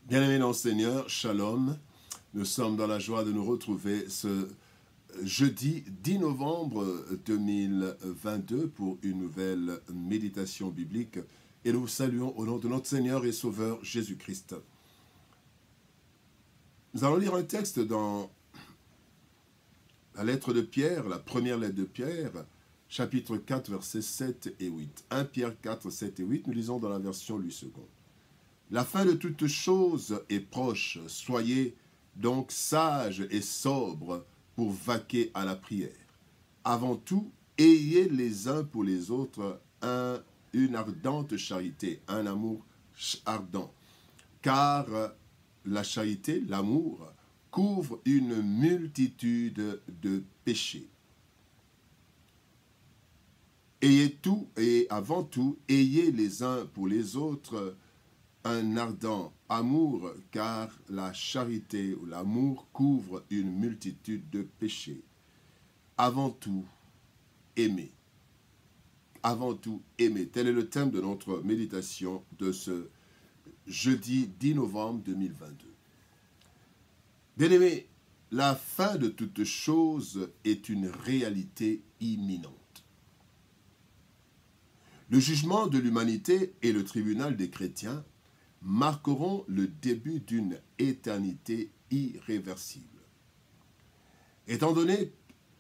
Bien-aimés dans le Seigneur, Shalom. Nous sommes dans la joie de nous retrouver ce jeudi 10 novembre 2022 pour une nouvelle méditation biblique. Et nous vous saluons au nom de notre Seigneur et Sauveur Jésus-Christ. Nous allons lire un texte dans la lettre de Pierre, la première lettre de Pierre, chapitre 4, versets 7 et 8. 1 Pierre 4, 7 et 8, nous lisons dans la version Louis II. La fin de toutes choses est proche. Soyez donc sages et sobres pour vaquer à la prière. Avant tout, ayez les uns pour les autres une ardente charité, un amour ardent. Car la charité, l'amour, couvre une multitude de péchés. Ayez tout et avant tout, ayez les uns pour les autres un ardent amour, car la charité ou l'amour couvre une multitude de péchés. Avant tout, aimer. Avant tout, aimer. Tel est le thème de notre méditation de ce jeudi 10 novembre 2022. Bien-aimés, la fin de toute chose est une réalité imminente. Le jugement de l'humanité et le tribunal des chrétiens marqueront le début d'une éternité irréversible. Étant donné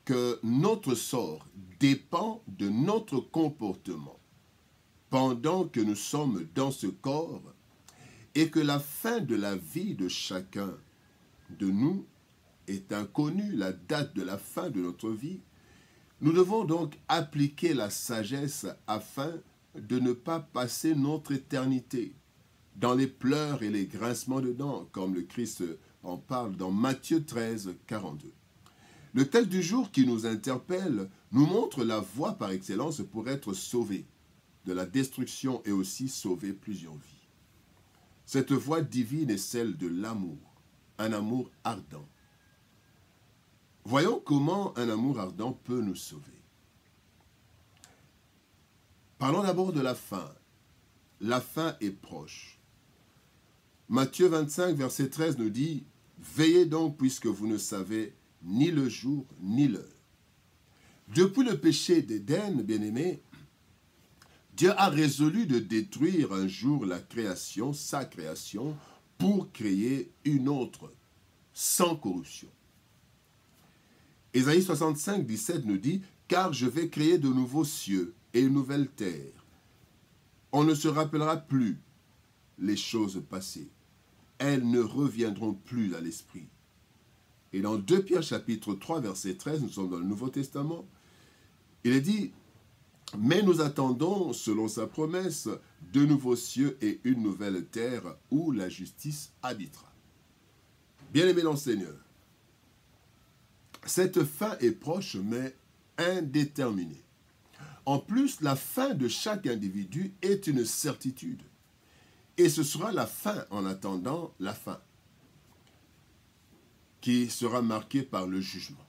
que notre sort dépend de notre comportement pendant que nous sommes dans ce corps et que la fin de la vie de chacun de nous est inconnue, la date de la fin de notre vie, nous devons donc appliquer la sagesse afin de ne pas passer notre éternité dans les pleurs et les grincements de dents, comme le Christ en parle dans Matthieu 13, 42. Le texte du jour qui nous interpelle nous montre la voie par excellence pour être sauvé de la destruction et aussi sauver plusieurs vies. Cette voie divine est celle de l'amour, un amour ardent. Voyons comment un amour ardent peut nous sauver. Parlons d'abord de la fin. La fin est proche. Matthieu 25, verset 13 nous dit « Veillez donc puisque vous ne savez ni le jour ni l'heure. » Depuis le péché d'Éden, bien-aimés, Dieu a résolu de détruire un jour la création, sa création, pour créer une autre, sans corruption. Ésaïe 65, 17 nous dit « Car je vais créer de nouveaux cieux et une nouvelle terre. On ne se rappellera plus les choses passées. Elles ne reviendront plus à l'esprit. » Et dans 2 Pierre chapitre 3, verset 13, nous sommes dans le Nouveau Testament, il est dit « Mais nous attendons, selon sa promesse, de nouveaux cieux et une nouvelle terre où la justice habitera. » Bien-aimés dans le Seigneur, cette fin est proche mais indéterminée. En plus, la fin de chaque individu est une certitude. Et ce sera la fin en attendant la fin, qui sera marquée par le jugement.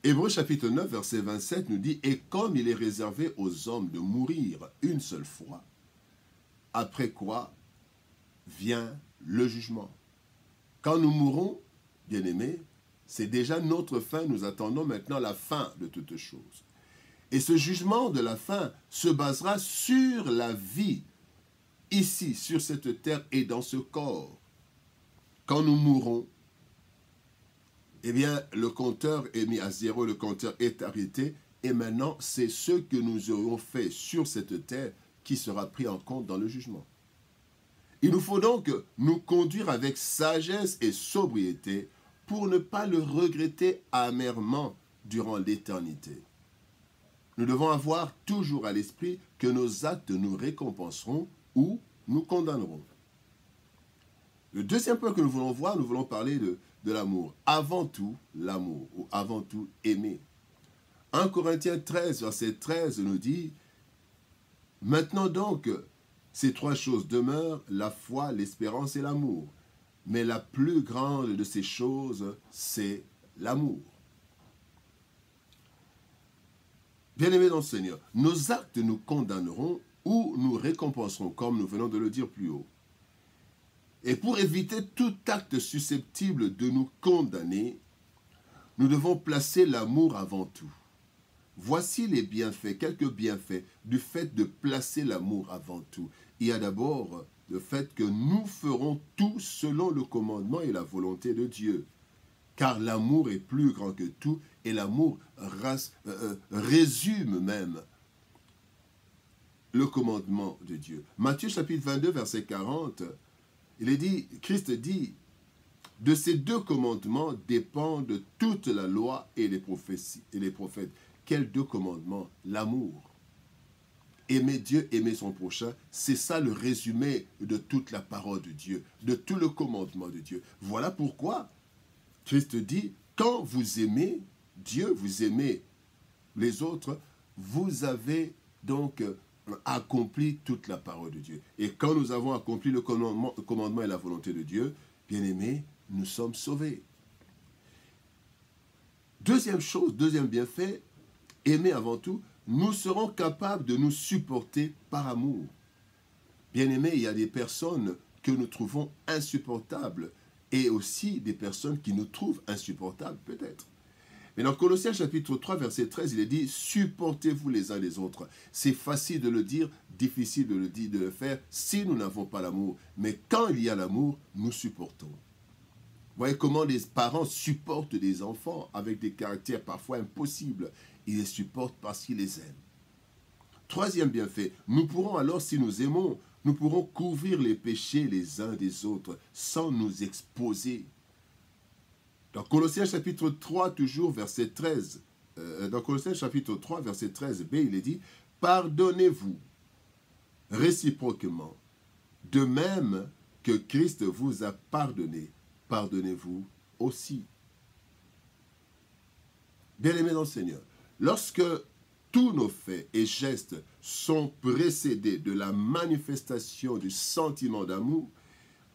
Hébreux chapitre 9, verset 27 nous dit « Et comme il est réservé aux hommes de mourir une seule fois, après quoi vient le jugement. » Quand nous mourrons, bien-aimés, c'est déjà notre fin, nous attendons maintenant la fin de toutes choses. Et ce jugement de la fin se basera sur la vie ici, sur cette terre et dans ce corps. Quand nous mourrons, eh bien, le compteur est mis à zéro, le compteur est arrêté, et maintenant, c'est ce que nous aurons fait sur cette terre qui sera pris en compte dans le jugement. Il nous faut donc nous conduire avec sagesse et sobriété pour ne pas le regretter amèrement durant l'éternité. Nous devons avoir toujours à l'esprit que nos actes nous récompenseront ou nous condamnerons. Le deuxième point que nous voulons voir, nous voulons parler de l'amour. Avant tout, l'amour, ou avant tout, aimer. 1 Corinthiens 13, verset 13 nous dit « Maintenant donc, ces trois choses demeurent, la foi, l'espérance et l'amour. Mais la plus grande de ces choses, c'est l'amour. » Bien-aimés dans le Seigneur, nos actes nous condamneront ou nous récompenserons, comme nous venons de le dire plus haut. Et pour éviter tout acte susceptible de nous condamner, nous devons placer l'amour avant tout. Voici les bienfaits, quelques bienfaits du fait de placer l'amour avant tout. Il y a d'abord le fait que nous ferons tout selon le commandement et la volonté de Dieu. Car l'amour est plus grand que tout et l'amour résume même le commandement de Dieu. Matthieu chapitre 22, verset 40, Christ dit, de ces deux commandements dépendent toute la loi et les prophéties et les prophètes. Quels deux commandements? L'amour. Aimer Dieu, aimer son prochain, c'est ça le résumé de toute la parole de Dieu, de tout le commandement de Dieu. Voilà pourquoi Christ dit, quand vous aimez Dieu, vous aimez les autres, vous avez donc accompli toute la parole de Dieu. Et quand nous avons accompli le commandement et la volonté de Dieu, bien aimés, nous sommes sauvés. Deuxième chose, deuxième bienfait, aimer avant tout, nous serons capables de nous supporter par amour. Bien aimés, il y a des personnes que nous trouvons insupportables et aussi des personnes qui nous trouvent insupportables peut-être. Mais dans Colossiens chapitre 3, verset 13, il est dit « Supportez-vous les uns les autres ». C'est facile de le dire, difficile de le faire si nous n'avons pas l'amour. Mais quand il y a l'amour, nous supportons. Vous voyez comment les parents supportent des enfants avec des caractères parfois impossibles. Ils les supportent parce qu'ils les aiment. Troisième bienfait, nous pourrons alors, si nous aimons, nous pourrons couvrir les péchés les uns des autres sans nous exposer. Dans Colossiens chapitre 3, toujours verset 13, dans Colossiens chapitre 3, verset 13b, il est dit « Pardonnez-vous réciproquement, de même que Christ vous a pardonné, pardonnez-vous aussi. » Bien-aimés dans le Seigneur, lorsque tous nos faits et gestes sont précédés de la manifestation du sentiment d'amour,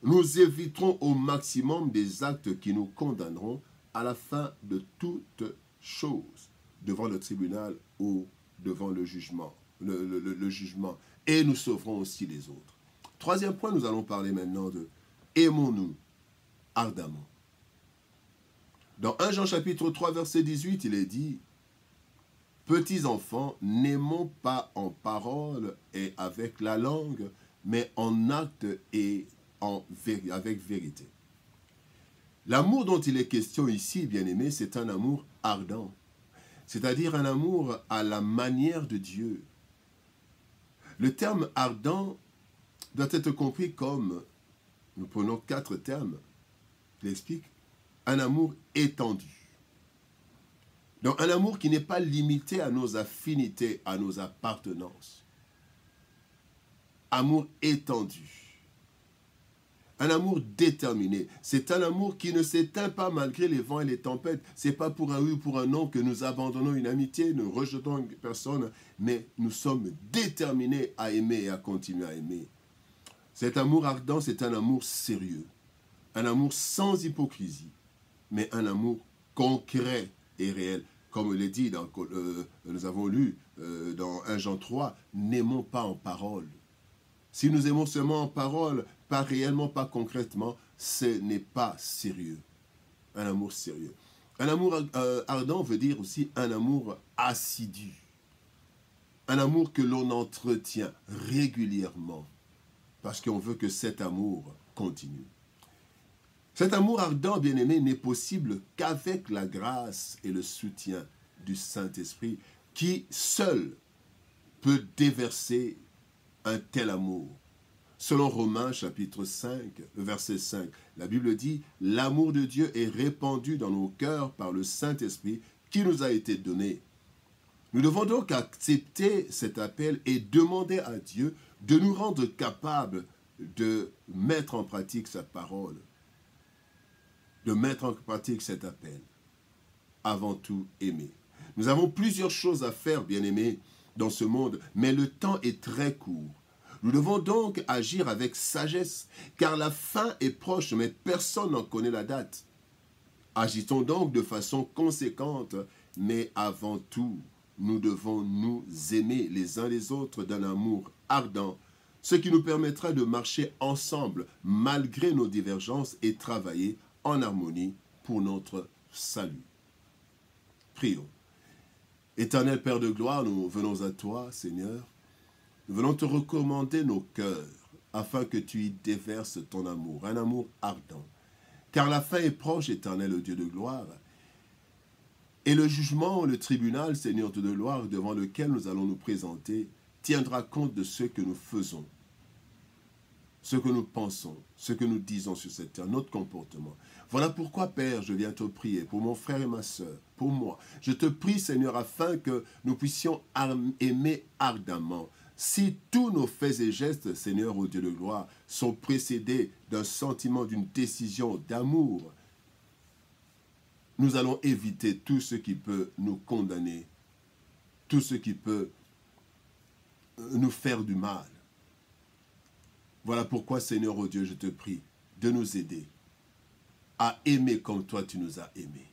nous éviterons au maximum des actes qui nous condamneront à la fin de toute chose, devant le tribunal ou devant le jugement, le jugement. Et nous sauverons aussi les autres. Troisième point, nous allons parler maintenant de « Aimons-nous ardemment ». Dans 1 Jean chapitre 3, verset 18, il est dit « Petits enfants, n'aimons pas en parole et avec la langue, mais en acte et avec vérité. » L'amour dont il est question ici, bien-aimé, c'est un amour ardent, c'est-à-dire un amour à la manière de Dieu. Le terme ardent doit être compris comme, nous prenons 4 termes, je l'explique, un amour étendu. Donc un amour qui n'est pas limité à nos affinités, à nos appartenances. Amour étendu. Un amour déterminé. C'est un amour qui ne s'éteint pas malgré les vents et les tempêtes. Ce n'est pas pour un oui ou pour un non que nous abandonnons une amitié, nous rejetons une personne, mais nous sommes déterminés à aimer et à continuer à aimer. Cet amour ardent, c'est un amour sérieux. Un amour sans hypocrisie, mais un amour concret et réel. Comme il est dit, nous avons lu dans 1 Jean 3, n'aimons pas en parole. Si nous aimons seulement en parole, pas réellement, pas concrètement, ce n'est pas sérieux. Un amour sérieux. Un amour ardent veut dire aussi un amour assidu. Un amour que l'on entretient régulièrement. Parce qu'on veut que cet amour continue. Cet amour ardent, bien-aimé, n'est possible qu'avec la grâce et le soutien du Saint-Esprit qui seul peut déverser un tel amour. Selon Romains chapitre 5, verset 5, la Bible dit « L'amour de Dieu est répandu dans nos cœurs par le Saint-Esprit qui nous a été donné. » Nous devons donc accepter cet appel et demander à Dieu de nous rendre capables de mettre en pratique sa parole, de mettre en pratique cet appel. Avant tout, aimer. Nous avons plusieurs choses à faire, bien-aimés, dans ce monde, mais le temps est très court. Nous devons donc agir avec sagesse, car la fin est proche, mais personne n'en connaît la date. Agissons donc de façon conséquente, mais avant tout, nous devons nous aimer les uns les autres d'un amour ardent, ce qui nous permettra de marcher ensemble malgré nos divergences et travailler en harmonie pour notre salut. Prions. Éternel Père de gloire, nous venons à toi, Seigneur. Nous venons te recommander nos cœurs afin que tu y déverses ton amour, un amour ardent. Car la fin est proche, Éternel Dieu de gloire. Et le jugement, le tribunal, Seigneur Dieu de gloire, devant lequel nous allons nous présenter, tiendra compte de ce que nous faisons, ce que nous pensons, ce que nous disons sur cette terre, notre comportement. Voilà pourquoi, Père, je viens te prier pour mon frère et ma sœur, pour moi. Je te prie, Seigneur, afin que nous puissions aimer ardemment. Si tous nos faits et gestes, Seigneur, ô Dieu de gloire, sont précédés d'un sentiment, d'une décision d'amour, nous allons éviter tout ce qui peut nous condamner, tout ce qui peut nous faire du mal. Voilà pourquoi, Seigneur, ô Dieu, je te prie de nous aider à aimer comme toi tu nous as aimés.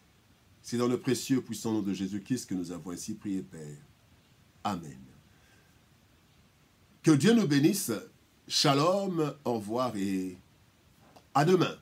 C'est dans le précieux puissant nom de Jésus-Christ que nous avons ainsi prié, Père. Amen. Que Dieu nous bénisse. Shalom, au revoir et à demain.